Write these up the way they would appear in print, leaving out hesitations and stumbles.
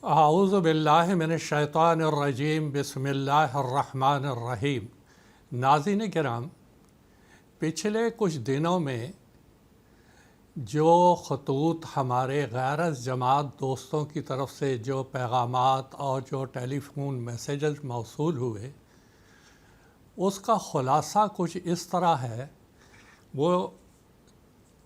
اعوذ باللہ من الشیطان الرجیم، بسم اللہ الرحمن الرحیم۔ ناظرین کرام، پچھلے کچھ دنوں میں جو خطوط ہمارے غیر از جماعت دوستوں کی طرف سے جو پیغامات اور جو ٹیلی فون میسیجز موصول ہوئے، اس کا خلاصہ کچھ اس طرح ہے۔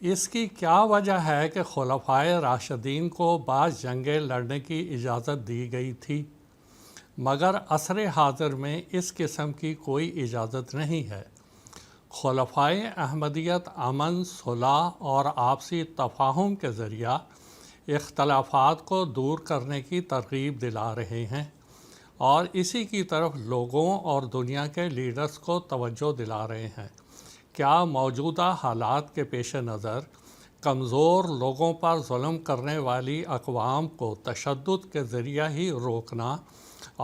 اس کی کیا وجہ ہے کہ خلفائے راشدین کو بعض جنگیں لڑنے کی اجازت دی گئی تھی، مگر عصر حاضر میں اس قسم کی کوئی اجازت نہیں ہے۔ خلفائے احمدیت امن، صلح اور آپسی تفاہم کے ذریعہ اختلافات کو دور کرنے کی ترغیب دلا رہے ہیں اور اسی کی طرف لوگوں اور دنیا کے لیڈرز کو توجہ دلا رہے ہیں۔ کیا موجودہ حالات کے پیش نظر کمزور لوگوں پر ظلم کرنے والی اقوام کو تشدد کے ذریعہ ہی روکنا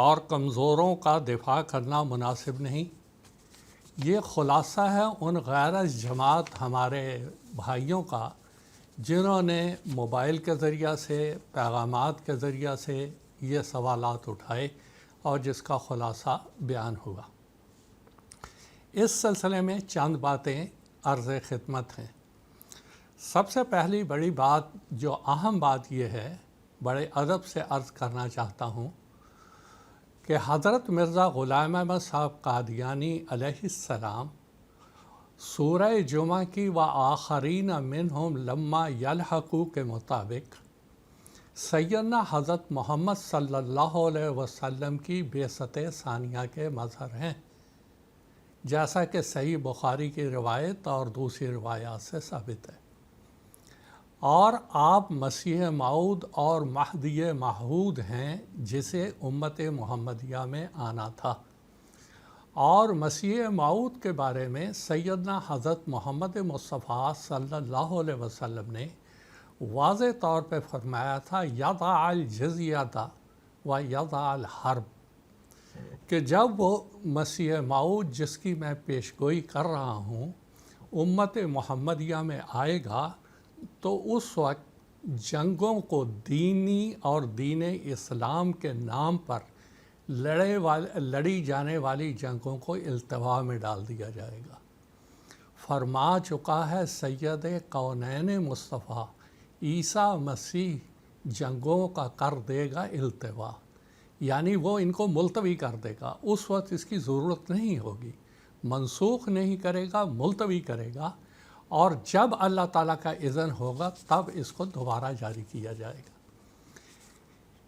اور کمزوروں کا دفاع کرنا مناسب نہیں؟ یہ خلاصہ ہے ان غیر از جماعت ہمارے بھائیوں کا جنہوں نے موبائل کے ذریعہ سے، پیغامات کے ذریعہ سے یہ سوالات اٹھائے اور جس کا خلاصہ بیان ہوا۔ اس سلسلے میں چند باتیں عرض خدمت ہیں۔ سب سے پہلی بڑی بات، جو اہم بات یہ ہے، بڑے ادب سے عرض کرنا چاہتا ہوں کہ حضرت مرزا غلام احمد صاحب قادیانی علیہ السلام سورہ جمعہ کی وآخرین منہم لما یلحقوا کے مطابق سیدنا حضرت محمد صلی اللہ علیہ وسلم کی بعثت ثانیہ کے مظہر ہیں، جیسا کہ صحیح بخاری کی روایت اور دوسری روایات سے ثابت ہے، اور آپ مسیح موعود اور مہدی موعود ہیں جسے امت محمدیہ میں آنا تھا۔ اور مسیح موعود کے بارے میں سیدنا حضرت محمد مصطفیٰ صلی اللہ علیہ وسلم نے واضح طور پہ فرمایا تھا، یضع الجزیۃ و یضع الحرب، کہ جب وہ مسیح موعود جس کی میں پیشگوئی کر رہا ہوں امت محمدیہ میں آئے گا تو اس وقت جنگوں کو دینی اور دین اسلام کے نام پر لڑی جانے والی جنگوں کو التوا میں ڈال دیا جائے گا۔ فرما چکا ہے سید کونین مصطفیٰ عیسیٰ مسیح جنگوں کا کر دے گا التوا، یعنی وہ ان کو ملتوی کر دے گا۔ اس وقت اس کی ضرورت نہیں ہوگی، منسوخ نہیں کرے گا، ملتوی کرے گا، اور جب اللہ تعالیٰ کا اذن ہوگا تب اس کو دوبارہ جاری کیا جائے گا۔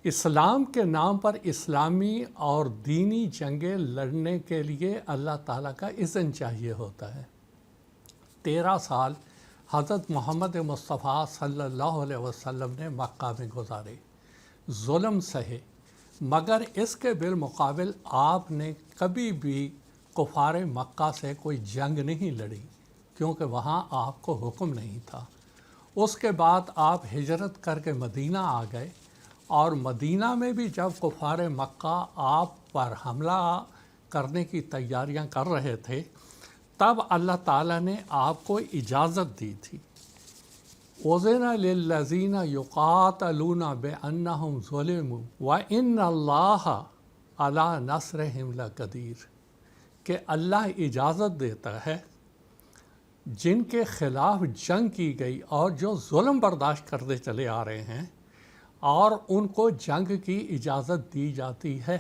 اسلام کے نام پر اسلامی اور دینی جنگیں لڑنے کے لیے اللہ تعالیٰ کا اذن چاہیے ہوتا ہے۔ 13 سال حضرت محمد مصطفیٰ صلی اللہ علیہ وسلم نے مکہ میں گزارے، ظلم سہے، مگر اس کے بالمقابل آپ نے کبھی بھی کفار مکہ سے کوئی جنگ نہیں لڑی، کیونکہ وہاں آپ کو حکم نہیں تھا۔ اس کے بعد آپ ہجرت کر کے مدینہ آ گئے، اور مدینہ میں بھی جب کفار مکہ آپ پر حملہ کرنے کی تیاریاں کر رہے تھے تب اللہ تعالیٰ نے آپ کو اجازت دی تھی۔ اُذِنَ لِلَّذِينَ يُقَاتَلُونَ بِأَنَّهُمْ ظُلِمُوا وَإِنَّ اللَّهَ عَلَىٰ نَصْرِهِمْ لَقَدِيرٌ، کہ اللہ اجازت دیتا ہے جن کے خلاف جنگ کی گئی اور جو ظلم برداشت کرتے چلے آ رہے ہیں، اور ان کو جنگ کی اجازت دی جاتی ہے،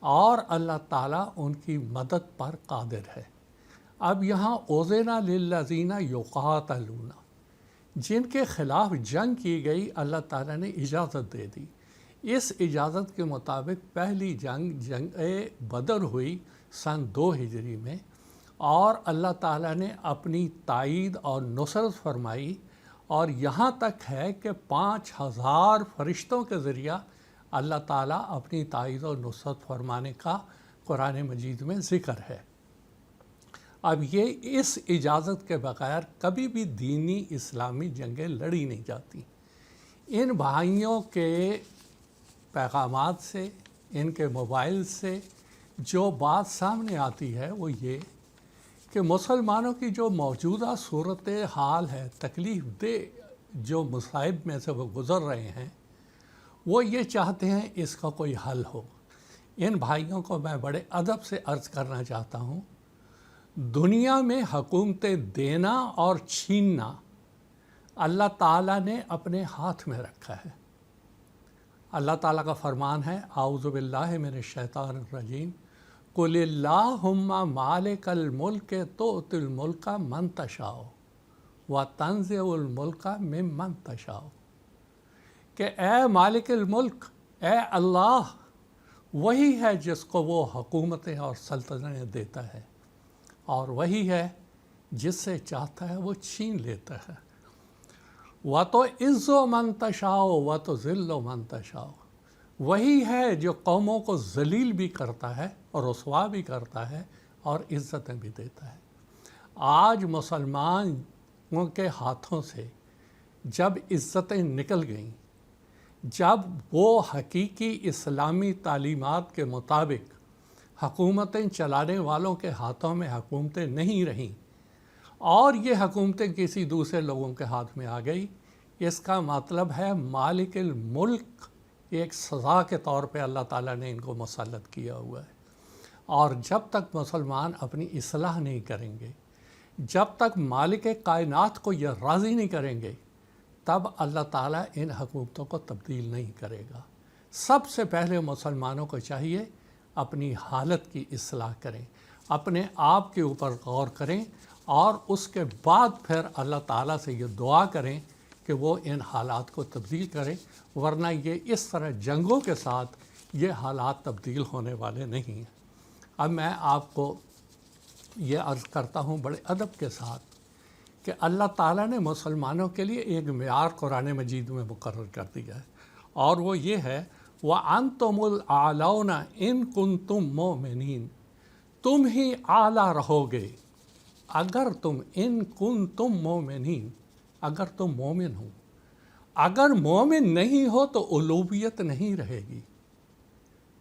اور اللہ تعالیٰ ان کی مدد پر قادر ہے۔ اب یہاں اُذِنَ لِلَّذِينَ يُقَاتَلُونَ، جن کے خلاف جنگ کی گئی، اللہ تعالیٰ نے اجازت دے دی۔ اس اجازت کے مطابق پہلی جنگ بدر ہوئی سن 2 ہجری میں، اور اللہ تعالیٰ نے اپنی تائید اور نصرت فرمائی، اور یہاں تک ہے کہ 5000 فرشتوں کے ذریعہ اللہ تعالیٰ اپنی تائید اور نصرت فرمانے کا قرآن مجید میں ذکر ہے۔ اب یہ اس اجازت کے بغیر کبھی بھی دینی اسلامی جنگیں لڑی نہیں جاتی۔ ان بھائیوں کے پیغامات سے، ان کے موبائل سے جو بات سامنے آتی ہے وہ یہ کہ مسلمانوں کی جو موجودہ صورت حال ہے، تکلیف دہ جو مصائب میں سے وہ گزر رہے ہیں، وہ یہ چاہتے ہیں اس کا کوئی حل ہو۔ ان بھائیوں کو میں بڑے ادب سے عرض کرنا چاہتا ہوں، دنیا میں حکومتیں دینا اور چھیننا اللہ تعالیٰ نے اپنے ہاتھ میں رکھا ہے۔ اللہ تعالیٰ کا فرمان ہے، اعوذ باللہ من الشیطان الرجیم، قل اللہم مالک الملک تؤتی الملک من تشاء وتنزع الملک ممن تشاء، کہ اے مالک الملک، اے اللہ وہی ہے جس کو وہ حکومتیں اور سلطنتیں دیتا ہے، اور وہی ہے جس سے چاہتا ہے وہ چھین لیتا ہے۔ وَتُعِزُّ مَن تَشَاءُ وَتُذِلُّ مَن تَشَاءُ، وہی ہے جو قوموں کو ذلیل بھی کرتا ہے اور رسوا بھی کرتا ہے اور عزتیں بھی دیتا ہے۔ آج مسلمانوں کے ہاتھوں سے جب عزتیں نکل گئیں، جب وہ حقیقی اسلامی تعلیمات کے مطابق حکومتیں چلانے والوں کے ہاتھوں میں حکومتیں نہیں رہیں اور یہ حکومتیں کسی دوسرے لوگوں کے ہاتھ میں آ گئی، اس کا مطلب ہے مالک الملک ایک سزا کے طور پہ اللہ تعالیٰ نے ان کو مسلط کیا ہوا ہے۔ اور جب تک مسلمان اپنی اصلاح نہیں کریں گے، جب تک مالک کائنات کو یہ راضی نہیں کریں گے، تب اللہ تعالیٰ ان حکومتوں کو تبدیل نہیں کرے گا۔ سب سے پہلے مسلمانوں کو چاہیے اپنی حالت کی اصلاح کریں، اپنے آپ کے اوپر غور کریں، اور اس کے بعد پھر اللہ تعالیٰ سے یہ دعا کریں کہ وہ ان حالات کو تبدیل کریں، ورنہ یہ اس طرح جنگوں کے ساتھ یہ حالات تبدیل ہونے والے نہیں ہیں۔ اب میں آپ کو یہ عرض کرتا ہوں بڑے ادب کے ساتھ کہ اللہ تعالیٰ نے مسلمانوں کے لیے ایک معیار قرآن مجید میں مقرر کر دیا ہے، اور وہ یہ ہے، وَأَنْتُمُ الْأَعْلَوْنَ إِن كُنتُم مُؤْمِنِينَ، تم ہی اعلیٰ رہو گے اگر تم، ان کنتم مومنین، اگر تم مومن ہو۔ اگر مومن نہیں ہو تو الوہیت نہیں رہے گی،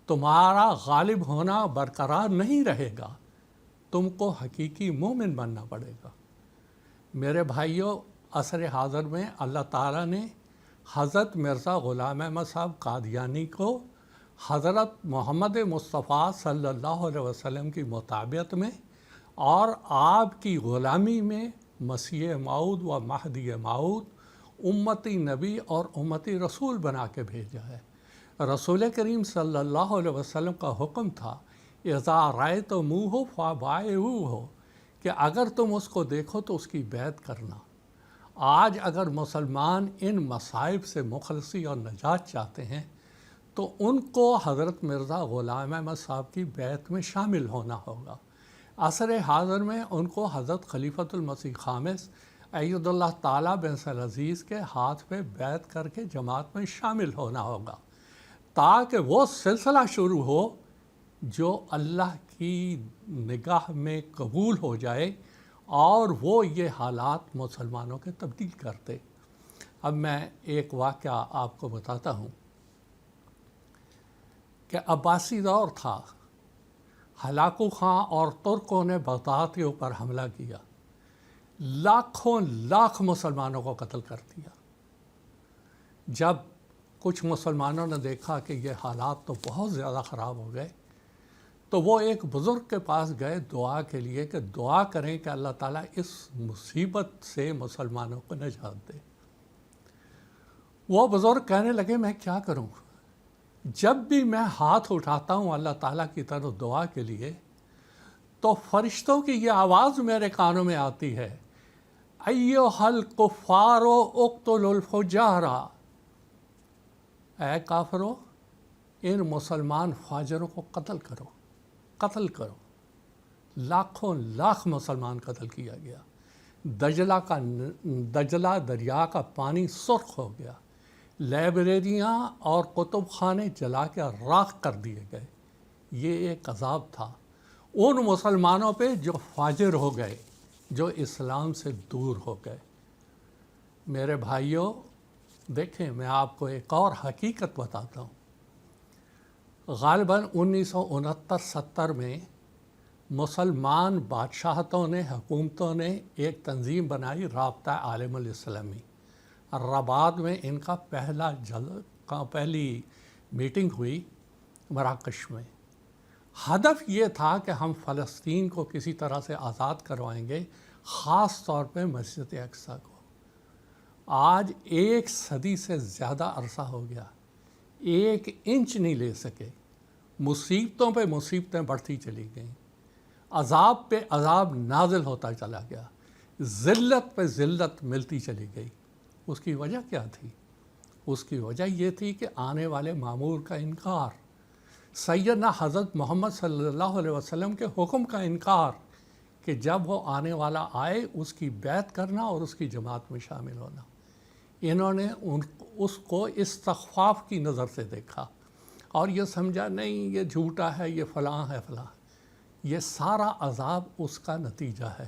تمہارا غالب ہونا برقرار نہیں رہے گا، تم کو حقیقی مومن بننا پڑے گا۔ میرے بھائیوں، عصر حاضر میں اللہ تعالیٰ نے حضرت مرزا غلام احمد صاحب قادیانی کو حضرت محمد مصطفیٰ صلی اللہ علیہ وسلم کی مطابعت میں اور آپ کی غلامی میں مسیح موعود و مہدی موعود، امتی نبی اور امتی رسول بنا کے بھیجا ہے۔ رسول کریم صلی اللہ علیہ وسلم کا حکم تھا، اذا رأیتموہ فبایعوہ، کہ اگر تم اس کو دیکھو تو اس کی بیعت کرنا۔ آج اگر مسلمان ان مصائب سے مخلصی اور نجات چاہتے ہیں تو ان کو حضرت مرزا غلام احمد صاحب کی بیعت میں شامل ہونا ہوگا۔ عصر حاضر میں ان کو حضرت خلیفۃ المسیح خامس اید اللہ تعالیٰ بن عزیز کے ہاتھ پہ بیعت کر کے جماعت میں شامل ہونا ہوگا، تاکہ وہ سلسلہ شروع ہو جو اللہ کی نگاہ میں قبول ہو جائے اور وہ یہ حالات مسلمانوں کے تبدیل کرتے۔ اب میں ایک واقعہ آپ کو بتاتا ہوں کہ عباسی دور تھا، ہلاکو خاں اور ترکوں نے بغداد کے اوپر حملہ کیا، لاکھوں لاکھ مسلمانوں کو قتل کر دیا۔ جب کچھ مسلمانوں نے دیکھا کہ یہ حالات تو بہت زیادہ خراب ہو گئے، تو وہ ایک بزرگ کے پاس گئے دعا کے لیے کہ دعا کریں کہ اللہ تعالیٰ اس مصیبت سے مسلمانوں کو نجات دے۔ وہ بزرگ کہنے لگے، میں کیا کروں؟ جب بھی میں ہاتھ اٹھاتا ہوں اللہ تعالیٰ کی طرف دعا کے لیے تو فرشتوں کی یہ آواز میرے کانوں میں آتی ہے، ایھا الکفار اقتلوا الفجار، اے کافرو، ان مسلمان فاجروں کو قتل کرو، قتل کرو۔ لاکھوں لاکھ مسلمان قتل کیا گیا، دجلہ دریا کا پانی سرخ ہو گیا، لائبریریاں اور کتب خانے جلا کے راکھ کر دیے گئے۔ یہ ایک عذاب تھا ان مسلمانوں پہ جو فاجر ہو گئے، جو اسلام سے دور ہو گئے۔ میرے بھائیوں، دیکھیں میں آپ کو ایک اور حقیقت بتاتا ہوں۔ غالباً 1969-70 میں مسلمان بادشاہتوں نے، حکومتوں نے ایک تنظیم بنائی، رابطہ عالم الاسلامی۔ رباط میں ان کا پہلا پہلی میٹنگ ہوئی مراکش میں، ہدف یہ تھا کہ ہم فلسطین کو کسی طرح سے آزاد کروائیں گے، خاص طور پہ مسجد اقصیٰ کو۔ آج 1 صدی سے زیادہ عرصہ ہو گیا، 1 انچ نہیں لے سکے، مصیبتوں پہ مصیبتیں بڑھتی چلی گئیں، عذاب پہ عذاب نازل ہوتا چلا گیا، ذلت پہ ذلت ملتی چلی گئی۔ اس کی وجہ کیا تھی؟ اس کی وجہ یہ تھی کہ آنے والے مامور کا انکار، سیدنا حضرت محمد صلی اللہ علیہ وسلم کے حکم کا انکار کہ جب وہ آنے والا آئے اس کی بیعت کرنا اور اس کی جماعت میں شامل ہونا۔ انہوں نے اس کو استخفاف کی نظر سے دیکھا اور یہ سمجھا نہیں یہ جھوٹا ہے، یہ فلاں ہے فلاں۔ یہ سارا عذاب اس کا نتیجہ ہے،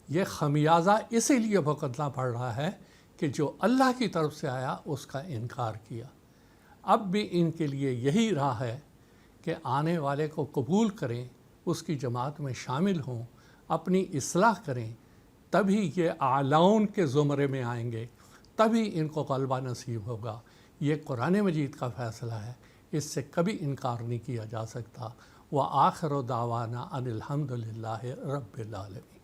یہ خمیازہ اسی لیے بھگتنا پڑ رہا ہے کہ جو اللہ کی طرف سے آیا اس کا انکار کیا۔ اب بھی ان کے لیے یہی راہ ہے کہ آنے والے کو قبول کریں، اس کی جماعت میں شامل ہوں، اپنی اصلاح کریں، تبھی یہ اعلون کے زمرے میں آئیں گے، تبھی ان کو غلبہ نصیب ہوگا۔ یہ قرآن مجید کا فیصلہ ہے، اس سے کبھی انکار نہیں کیا جا سکتا۔ وآخر دعوانا ان الحمد للہ رب العالمین۔